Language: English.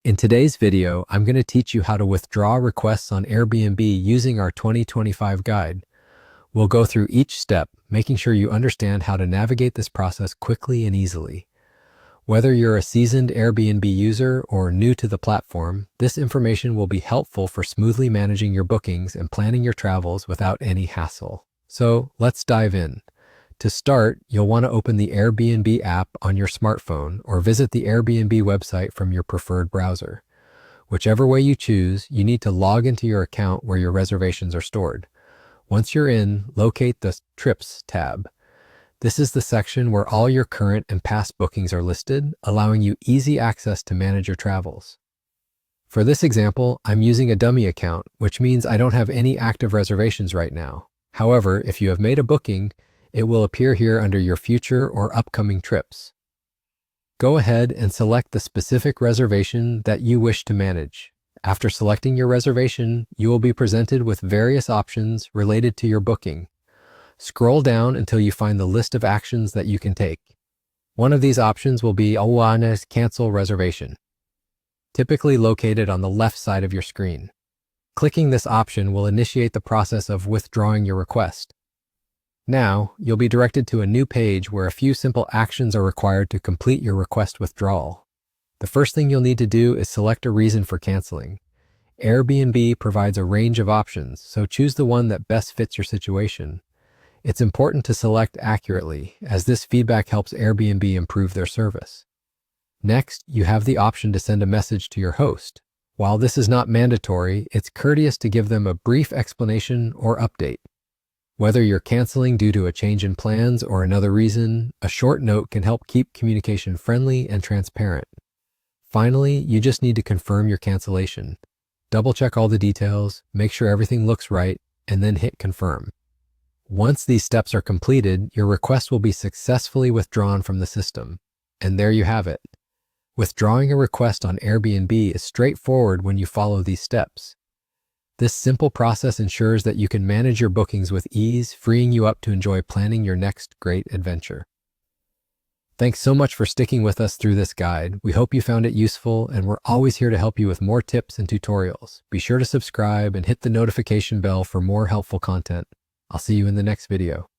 In today's video, I'm going to teach you how to withdraw requests on Airbnb using our 2025 guide. We'll go through each step, making sure you understand how to navigate this process quickly and easily. Whether you're a seasoned Airbnb user or new to the platform, this information will be helpful for smoothly managing your bookings and planning your travels without any hassle. So let's dive in. To start, you'll want to open the Airbnb app on your smartphone or visit the Airbnb website from your preferred browser. Whichever way you choose, you need to log into your account where your reservations are stored. Once you're in, locate the Trips tab. This is the section where all your current and past bookings are listed, allowing you easy access to manage your travels. For this example, I'm using a dummy account, which means I don't have any active reservations right now. However, if you have made a booking, it will appear here under your future or upcoming trips. Go ahead and select the specific reservation that you wish to manage. After selecting your reservation, you will be presented with various options related to your booking. Scroll down until you find the list of actions that you can take. One of these options will be Awareness Cancel Reservation, typically located on the left side of your screen. Clicking this option will initiate the process of withdrawing your request. Now, you'll be directed to a new page where a few simple actions are required to complete your request withdrawal. The first thing you'll need to do is select a reason for canceling. Airbnb provides a range of options, so choose the one that best fits your situation. It's important to select accurately, as this feedback helps Airbnb improve their service. Next, you have the option to send a message to your host. While this is not mandatory, it's courteous to give them a brief explanation or update. Whether you're canceling due to a change in plans or another reason, a short note can help keep communication friendly and transparent. Finally, you just need to confirm your cancellation. Double-check all the details, make sure everything looks right, and then hit confirm. Once these steps are completed, your request will be successfully withdrawn from the system. And there you have it. Withdrawing a request on Airbnb is straightforward when you follow these steps. This simple process ensures that you can manage your bookings with ease, freeing you up to enjoy planning your next great adventure. Thanks so much for sticking with us through this guide. We hope you found it useful, and we're always here to help you with more tips and tutorials. Be sure to subscribe and hit the notification bell for more helpful content. I'll see you in the next video.